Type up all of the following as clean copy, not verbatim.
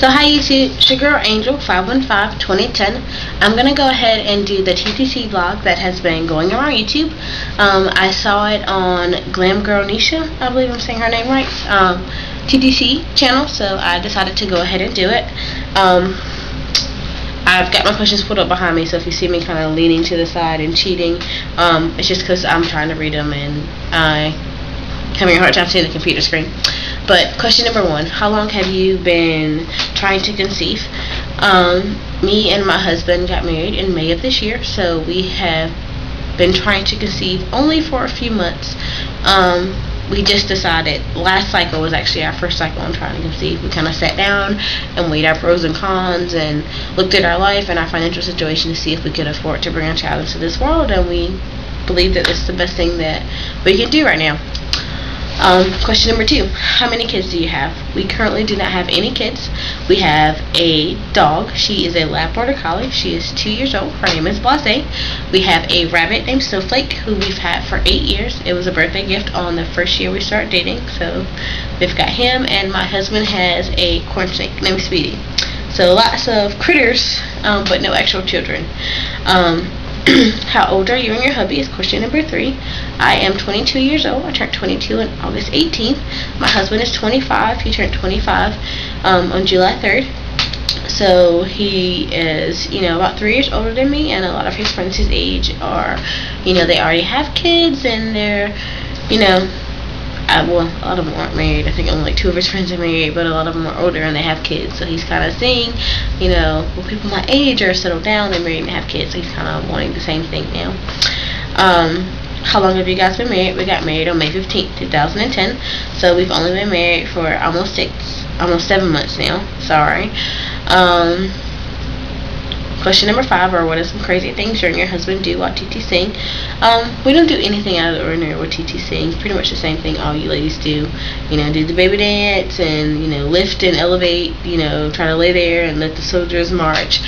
So hi YouTube, it's your girl Angel 515-2010. I'm gonna go ahead and do the TTC vlog that has been going around YouTube. I saw it on Glam Girl Nisha, I believe I'm saying her name right, TTC channel, so I decided to go ahead and do it. I've got my questions put up behind me, so if you see me kind of leaning to the side and cheating, it's just because I'm trying to read them and I'm having a hard time seeing the computer screen. But question number 1, how long have you been trying to conceive? Me and my husband got married in May of this year, so we have been trying to conceive only for a few months. We just decided, last cycle was actually our first cycle on trying to conceive. We kind of sat down and weighed our pros and cons and looked at our life and our financial situation to see if we could afford to bring a child into this world, and we believe that this is the best thing that we can do right now. Question number 2, how many kids do you have? We currently do not have any kids. We have a dog. She is a lab border collie. She is 2 years old. Her name is Blase. We have a rabbit named Snowflake, who we've had for 8 years. It was a birthday gift on the first year we started dating, so we've got him. And my husband has a corn snake named Speedy. So lots of critters, but no actual children. How old are you and your hubby is question number 3. I am 22 years old. I turned 22 on August 18th. My husband is 25. He turned 25 on July 3rd. So he is, about 3 years older than me, and a lot of his friends his age are, they already have kids, and they're, well, a lot of them aren't married. I think only like 2 of his friends are married, but a lot of them are older and they have kids. So he's kind of seeing, well, people my age are settled down, they're married and have kids. So he's kind of wanting the same thing now. How long have you guys been married? We got married on May 15th, 2010. So we've only been married for almost 7 months now. Sorry. Question number 5, or what are some crazy things you and your husband do while TTCing? We don't do anything out of the ordinary with TTCing. It's pretty much the same thing all you ladies do. Do the baby dance and, lift and elevate, try to lay there and let the soldiers march.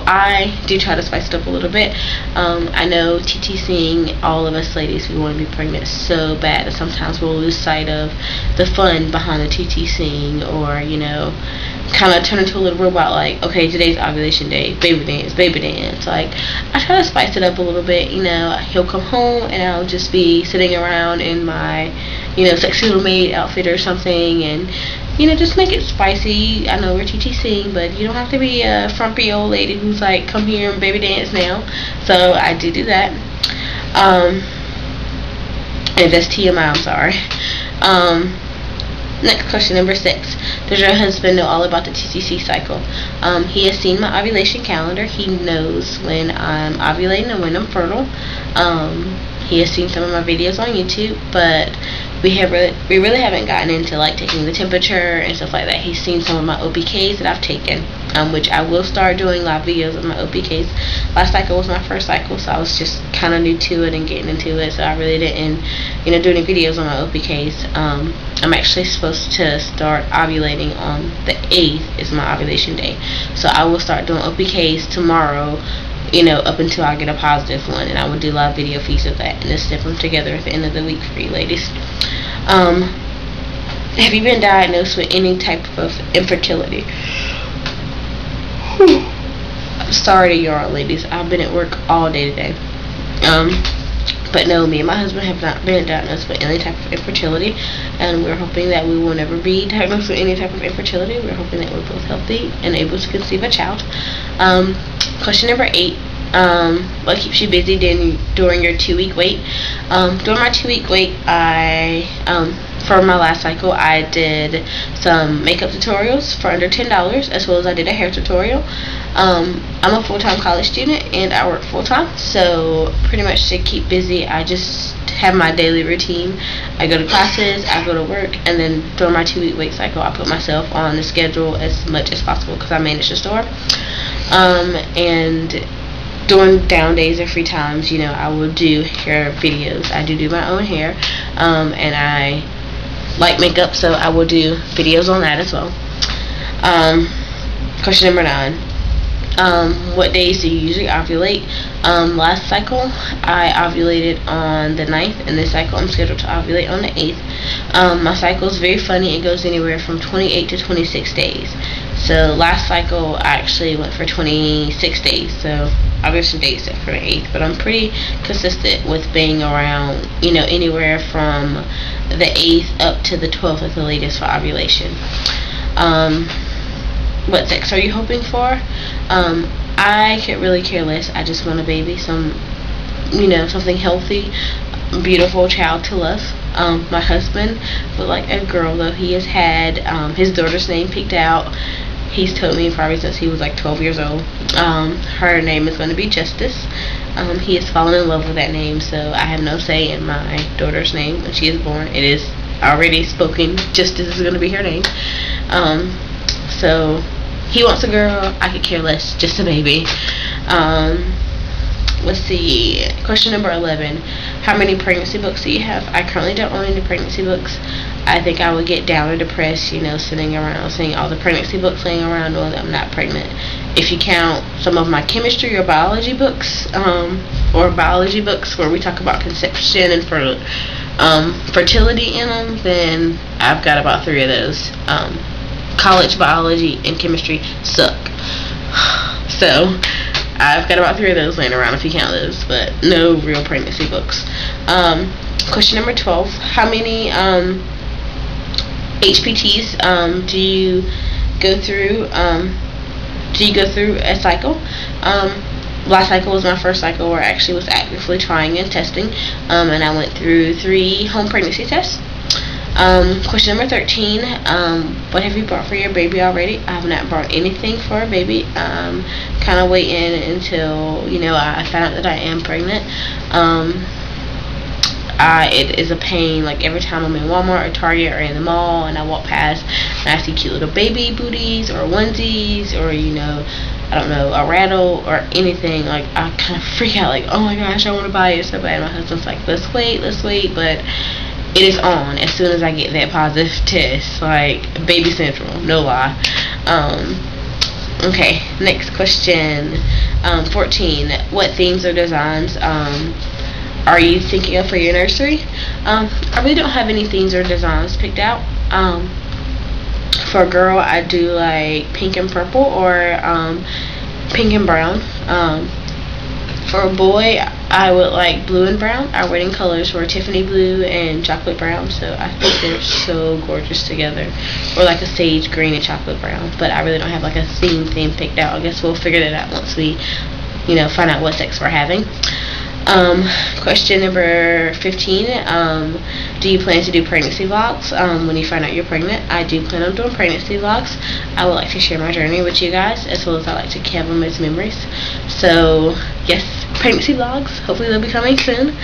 I do try to spice it up a little bit. I know TTCing, all of us ladies, we want to be pregnant so bad that sometimes we'll lose sight of the fun behind the TTCing, or, kind of turn into a little robot, like, okay, today's ovulation day, baby dance. Like, I try to spice it up a little bit. He'll come home and I'll just be sitting around in my, sexy little maid outfit or something, and just make it spicy. I know we're TTCing, but you don't have to be a frumpy old lady who's like, come here and baby dance now. So I do that. If that's TMI, I'm sorry. Next question, number 6. Does your husband know all about the TTC cycle? He has seen my ovulation calendar. He knows when I'm ovulating and when I'm fertile. He has seen some of my videos on YouTube, but we really haven't gotten into like taking the temperature and stuff like that. He's seen some of my OPKs that I've taken, which I will start doing live videos of my OPKs. Last cycle was my first cycle, so I was just kind of new to it and getting into it, so I really didn't, do any videos on my OPKs. I'm actually supposed to start ovulating on the 8th is my ovulation day, so I will start doing OPKs tomorrow, up until I get a positive one, and I will do live video feeds of that and just snip them together at the end of the week for you ladies. Have you been diagnosed with any type of infertility? I'm sorry to y'all ladies, I've been at work all day today. But no, me and my husband have not been diagnosed with any type of infertility, and we're hoping that we will never be diagnosed with any type of infertility. We're hoping that we're both healthy and able to conceive a child. Question number 8. What keeps you busy during your 2-week wait? During my 2-week wait, for my last cycle, I did some makeup tutorials for under $10, as well as I did a hair tutorial. I'm a full-time college student and I work full-time, so pretty much to keep busy, I just have my daily routine. I go to classes, I go to work, and then during my 2-week wait cycle, I put myself on the schedule as much as possible because I manage the store. And during down days or free times, I will do hair videos. I do my own hair, and I like makeup, so I will do videos on that as well. Question number 9. What days do you usually ovulate? Last cycle I ovulated on the 9th, and this cycle I'm scheduled to ovulate on the 8th. My cycle is very funny. It goes anywhere from 28 to 26 days. So last cycle I actually went for 26 days, so I'll get some dates set for the 8th, but I'm pretty consistent with being around, anywhere from the 8th up to the 12th at the latest for ovulation. What sex are you hoping for? I could really care less. I just want a baby, something healthy, beautiful child to love. My husband would like a girl, though. He has had his daughter's name picked out. He's told me probably since he was like 12 years old. Her name is going to be Justice. He has fallen in love with that name, so I have no say in my daughter's name when she is born. It is already spoken. Justice is going to be her name. So he wants a girl. I could care less. Just a baby. Let's see. Question number 11. How many pregnancy books do you have? I currently don't own any pregnancy books. I think I would get down or depressed, sitting around seeing all the pregnancy books laying around knowing that I'm not pregnant. If you count some of my chemistry or biology books, or biology books where we talk about conception and fertility in them, then I've got about 3 of those. College biology and chemistry suck. So I've got about 3 of those laying around if you count those, but no real pregnancy books. Question number 12. How many HPTs do you go through? Do you go through a cycle? Last cycle was my first cycle where I actually was actively trying and testing, and I went through 3 home pregnancy tests. Question number 13. What have you brought for your baby already? I have not brought anything for a baby. Kind of waiting until I found out that I am pregnant. It is a pain. Like every time I'm in Walmart or Target or in the mall and I walk past and I see cute little baby booties or onesies or I don't know, a rattle or anything, like I kind of freak out, like, oh my gosh, I want to buy it so bad. My husband's like, let's wait, but it is on as soon as I get that positive test, like baby central, no lie. Okay, next question. 14. What themes or designs are you thinking of for your nursery? I really don't have any themes or designs picked out. For a girl, I do like pink and purple or pink and brown. For a boy, I would like blue and brown. Our wedding colors were Tiffany blue and chocolate brown, so I think they're so gorgeous together. Or like a sage green and chocolate brown. But I really don't have like a theme picked out. I guess we'll figure that out once we, find out what sex we're having. Question number 15. Do you plan to do pregnancy vlogs when you find out you're pregnant? I do plan on doing pregnancy vlogs. I would like to share my journey with you guys, as well as I like to have them as memories. So yes, pregnancy vlogs. Hopefully they'll be coming soon.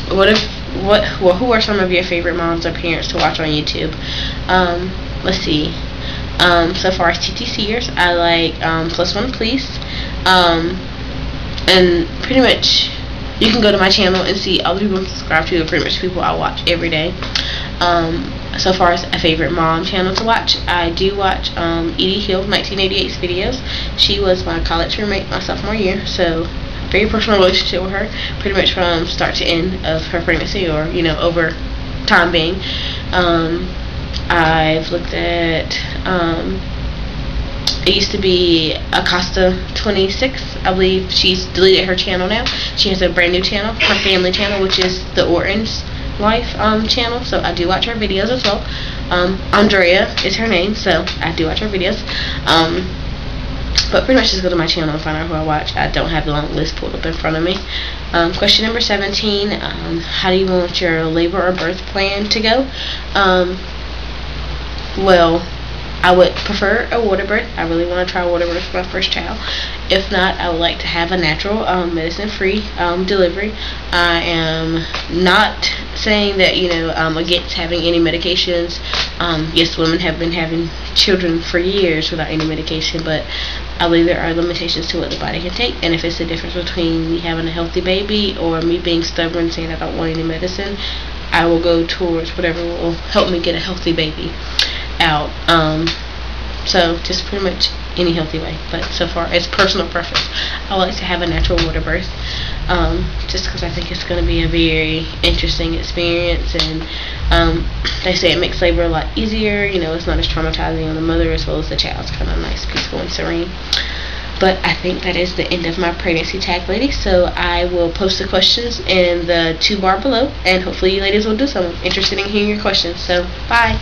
Who are some of your favorite moms or parents to watch on YouTube? Let's see. So far as TTCers, I like Plus One Please. And pretty much you can go to my channel and see all the people I'm subscribed to are pretty much people I watch every day. So far as a favorite mom channel to watch, I do watch Edie Hill 1988's videos. She was my college roommate my sophomore year, so very personal relationship with her, pretty much from start to end of her pregnancy, or over time being. I've looked at it used to be Acosta 26. I believe she's deleted her channel now. She has a brand new channel, her family channel, which is the Orton's Life channel. So I do watch her videos as well. Andrea is her name, so I do watch her videos. But pretty much just go to my channel and find out who I watch. I don't have the long list pulled up in front of me. Question number 17. How do you want your labor or birth plan to go? Well, I would prefer a water birth. I really want to try water birth for my first child. If not, I would like to have a natural, medicine-free delivery. I am not saying that I'm against having any medications. Yes, women have been having children for years without any medication, but I believe there are limitations to what the body can take. And if it's the difference between me having a healthy baby or me being stubborn saying I don't want any medicine, I will go towards whatever will help me get a healthy baby out. So just pretty much any healthy way. But so far, it's personal preference. I would like to have a natural water birth, just because I think it's going to be a very interesting experience, and they say it makes labor a lot easier. You know, it's not as traumatizing on the mother as well as the child. It's kind of nice, peaceful, and serene. But I think that is the end of my pregnancy tag, ladies. So I will post the questions in the 2 bar below, and hopefully you ladies will do something. I'm interested in hearing your questions. So bye.